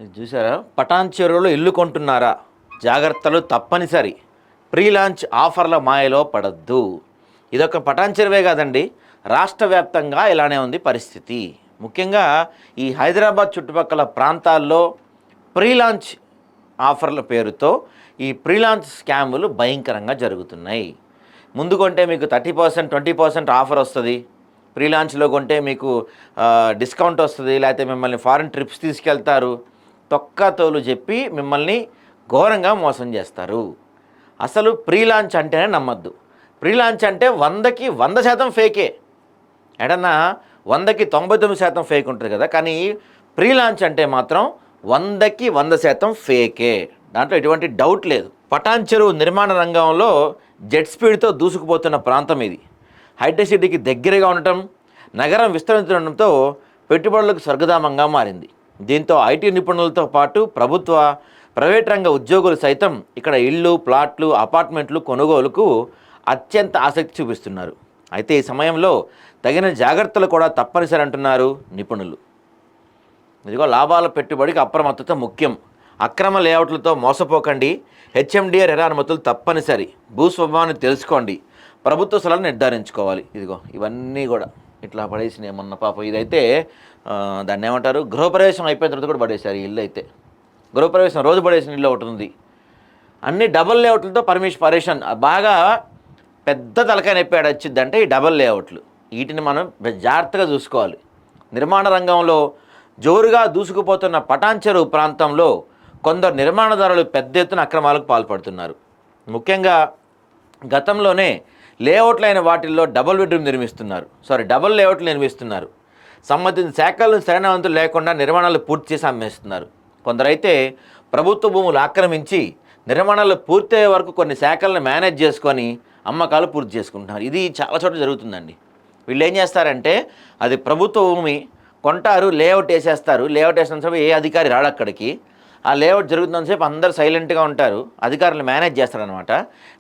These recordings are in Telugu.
ఇది చూసారా? పటాన్ చెరువులో ఇల్లు కొంటున్నారా, జాగ్రత్తలు తప్పనిసరి, ప్రీ లాంచ్ ఆఫర్ల మాయలో పడద్దు. ఇదొక పటాన్ చెరువే కాదండి, రాష్ట్ర వ్యాప్తంగా ఇలానే ఉంది పరిస్థితి. ముఖ్యంగా ఈ హైదరాబాద్ చుట్టుపక్కల ప్రాంతాల్లో ప్రీ లాంచ్ ఆఫర్ల పేరుతో ఈ ప్రీ లాంచ్ స్కాములు భయంకరంగా జరుగుతున్నాయి. ముందు కొంటే మీకు 30%, 20% ఆఫర్ వస్తుంది, ప్రీ లాంచ్లో కొంటే మీకు డిస్కౌంట్ వస్తుంది, లేకపోతే మిమ్మల్ని ఫారిన్ ట్రిప్స్ తీసుకెళ్తారు, తొక్కతోలు చెప్పి మిమ్మల్ని ఘోరంగా మోసం చేస్తారు. అసలు ప్రీ లాంచ్ అంటేనే నమ్మద్దు. ప్రీ లాంచ్ అంటే 100కి 100% ఫేకే. ఎడన్నా 100కి 99% ఫేక్ ఉంటుంది కదా, కానీ ప్రీ లాంచ్ అంటే మాత్రం 100కి 100% ఫేకే, దాంట్లో ఎటువంటి డౌట్ లేదు. పటాన్ చెరువు నిర్మాణ రంగంలో జెట్ స్పీడ్తో దూసుకుపోతున్న ప్రాంతం ఇది. హైటెక్ సిటీకి దగ్గరగా ఉండటం, నగరం విస్తరించడంతో పెట్టుబడులకు స్వర్గధామంగా మారింది. దీంతో ఐటీ నిపుణులతో పాటు ప్రభుత్వ, ప్రైవేట్ రంగ ఉద్యోగులు సైతం ఇక్కడ ఇళ్ళు, ప్లాట్లు, అపార్ట్మెంట్లు కొనుగోలుకు అత్యంత ఆసక్తి చూపిస్తున్నారు. అయితే ఈ సమయంలో తగిన జాగ్రత్తలు కూడా తప్పనిసరి అంటున్నారు నిపుణులు. ఇదిగో లాభాల పెట్టుబడికి అప్రమత్తత ముఖ్యం. అక్రమ లేఅవుట్లతో మోసపోకండి. హెచ్ఎండిఏ రెరా అనుమతులు తప్పనిసరి. భూస్వభావాన్ని తెలుసుకోండి. ప్రభుత్వ స్థలాన్ని నిర్ధారించుకోవాలి. ఇదిగో ఇవన్నీ కూడా ఇట్లా పడేసినాయి మొన్న పాపం. ఇదైతే దాన్ని ఏమంటారు, గృహప్రవేశం అయిపోయిన తర్వాత కూడా పడేశారు. ఈ ఇల్లు అయితే గృహప్రవేశం రోజు పడేసిన ఇల్లు ఒకటి ఉంది. అన్ని డబల్ లేఅవుట్లతో పరేషన్. బాగా పెద్ద తలకాయ నొప్పి వచ్చిందంటే ఈ డబల్ లేఅవుట్లు. వీటిని మనం జాగ్రత్తగా చూసుకోవాలి. నిర్మాణ రంగంలో జోరుగా దూసుకుపోతున్న పటాన్ చెరువు ప్రాంతంలో కొందరు నిర్మాణదారులు పెద్ద ఎత్తున అక్రమాలకు పాల్పడుతున్నారు. ముఖ్యంగా గతంలోనే లేఅవుట్లైన వాటిల్లో డబల్ లేఅవుట్లు నిర్మిస్తున్నారు. సంబంధిత శాఖలను సరైన వంతులు లేకుండా నిర్మాణాలు పూర్తి చేసి అమ్మేస్తున్నారు. కొందరైతే ప్రభుత్వ భూములు ఆక్రమించి నిర్మాణాలు పూర్తయ్యే వరకు కొన్ని శాఖలను మేనేజ్ చేసుకొని అమ్మకాలు పూర్తి చేసుకుంటున్నారు. ఇది చాలా చోట్ల జరుగుతుందండి. వీళ్ళు ఏం చేస్తారంటే, అది ప్రభుత్వ భూమి కొంటారు, లేఅవుట్ వేసేస్తారు. లేఅవుట్ వేసినంతసేపు ఏ అధికారి రాడు అక్కడికి. ఆ లేఅవుట్ జరుగుతున్నంతసేపు అందరూ సైలెంట్గా ఉంటారు, అధికారులు మేనేజ్ చేస్తారనమాట.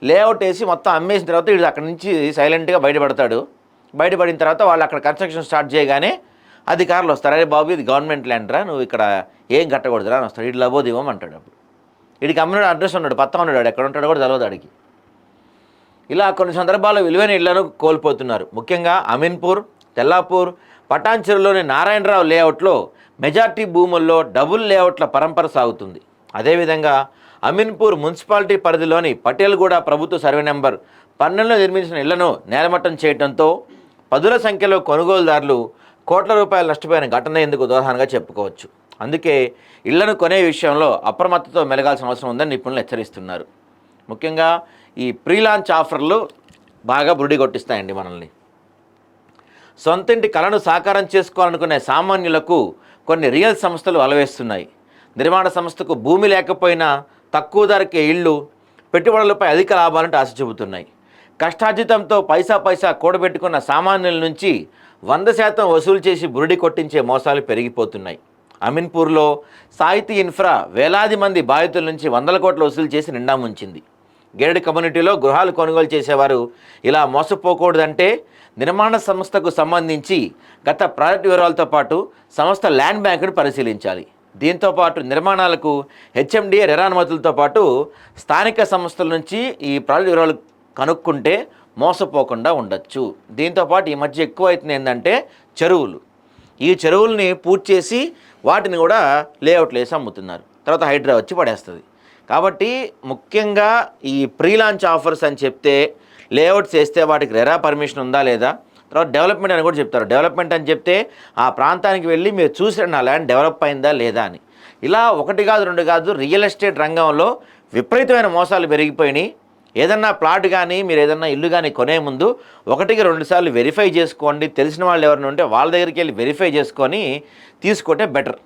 లేఅవుట్ వేసి మొత్తం అమ్మేసిన తర్వాత వీడు అక్కడి నుంచి సైలెంట్గా బయటపడతాడు. బయటపడిన తర్వాత వాళ్ళు అక్కడ కన్స్ట్రక్షన్ స్టార్ట్ చేయగానే అధికారులు వస్తారు. అరే బాబు, ఇది గవర్నమెంట్ ల్యాండ్ రా, నువ్వు ఇక్కడ ఏం కట్టకూడదురా అని వస్తాడు. వీడు లబోదివం అంటాడు. అప్పుడు వీడికి అమ్మినాడు అడ్రస్ ఉన్నాడు, పత్తా ఉన్నాడు, ఎక్కడ ఉంటాడో కూడా తెలియదు అడిగి. ఇలా కొన్ని సందర్భాల్లో విలువైన ఇళ్లను కోల్పోతున్నారు. ముఖ్యంగా అమీన్పూర్, తెల్లాపూర్, పటాన్ చెరువులోని నారాయణరావు లేఅవుట్లో మెజార్టీ భూముల్లో డబుల్ లేఅవుట్ల పరంపర సాగుతుంది. అదేవిధంగా అమీన్పూర్ మున్సిపాలిటీ పరిధిలోని పటేల్గూడ ప్రభుత్వ సర్వే నెంబర్ 12లో నిర్మించిన ఇళ్లను నేలమట్టం చేయడంతో పదుల సంఖ్యలో కొనుగోలుదారులు కోట్ల రూపాయలు నష్టపోయిన ఘటన ఎందుకు ఉదాహరణగా చెప్పుకోవచ్చు. అందుకే ఇళ్లను కొనే విషయంలో అప్రమత్తతో మెలగాల్సిన అవసరం ఉందని నిపుణులు హెచ్చరిస్తున్నారు. ముఖ్యంగా ఈ ప్రీ లాంచ్ ఆఫర్లు బాగా బురుడి కొట్టిస్తాయండి మనల్ని. సొంతింటి కలను సాకారం చేసుకోవాలనుకునే సామాన్యులకు కొన్ని రియల్ సంస్థలు అలవేస్తున్నాయి. నిర్మాణ సంస్థకు భూమి లేకపోయినా తక్కువ ధరకే ఇళ్ళు, పెట్టుబడులపై అధిక లాభాలంటూ ఆశ చూపుతున్నాయి. కష్టార్జితంతో పైసా కూడబెట్టుకున్న సామాన్యుల నుంచి 100% వసూలు చేసి బురుడి కొట్టించే మోసాలు పెరిగిపోతున్నాయి. అమీన్పూర్లో సాహితీ ఇన్ఫ్రా వేలాది మంది బాధితుల నుంచి 100 కోట్లు వసూలు చేసి నిండా ముంచింది. గేటెడ్ కమ్యూనిటీలో గృహాలు కొనుగోలు చేసేవారు ఇలా మోసపోకూడదంటే నిర్మాణ సంస్థకు సంబంధించి గత ప్రాజెక్టు వివరాలతో పాటు సంస్థ ల్యాండ్ బ్యాంకును పరిశీలించాలి. దీంతోపాటు నిర్మాణాలకు హెచ్ఎండిఏ రెరా అనుమతులతో పాటు స్థానిక సంస్థల నుంచి ఈ ప్రాజెక్టు వివరాలు కనుక్కుంటే మోసపోకుండా ఉండొచ్చు. దీంతోపాటు ఈ మధ్య ఎక్కువ అవుతుంది ఏంటంటే చెరువులు. ఈ చెరువుల్ని పూర్తి చేసి వాటిని కూడా లేఅవుట్లు వేసి అమ్ముతున్నారు. తర్వాత హైడ్రా వచ్చి పడేస్తుంది. కాబట్టి ముఖ్యంగా ఈ ప్రీ లాంచ్ ఆఫర్స్ అని చెప్తే లేఅవుట్స్ వేస్తే వాటికి రెరా పర్మిషన్ ఉందా లేదా, తర్వాత డెవలప్మెంట్ అని కూడా చెప్తారు. డెవలప్మెంట్ అని చెప్తే ఆ ప్రాంతానికి వెళ్ళి మీరు చూసారు నా ల్యాండ్ డెవలప్ అయిందా లేదా అని. ఇలా 1 కాదు 2 కాదు, రియల్ ఎస్టేట్ రంగంలో విపరీతమైన మోసాలు పెరిగిపోయినాయి. ఏదన్నా ప్లాట్ కానీ మీరు ఏదన్నా ఇల్లు కానీ కొనే ముందు 1కి 2 సార్లు వెరిఫై చేసుకోండి. తెలిసిన వాళ్ళు ఎవరైనా ఉంటే వాళ్ళ దగ్గరికి వెళ్ళి వెరిఫై చేసుకొని తీసుకుంటే బెటర్.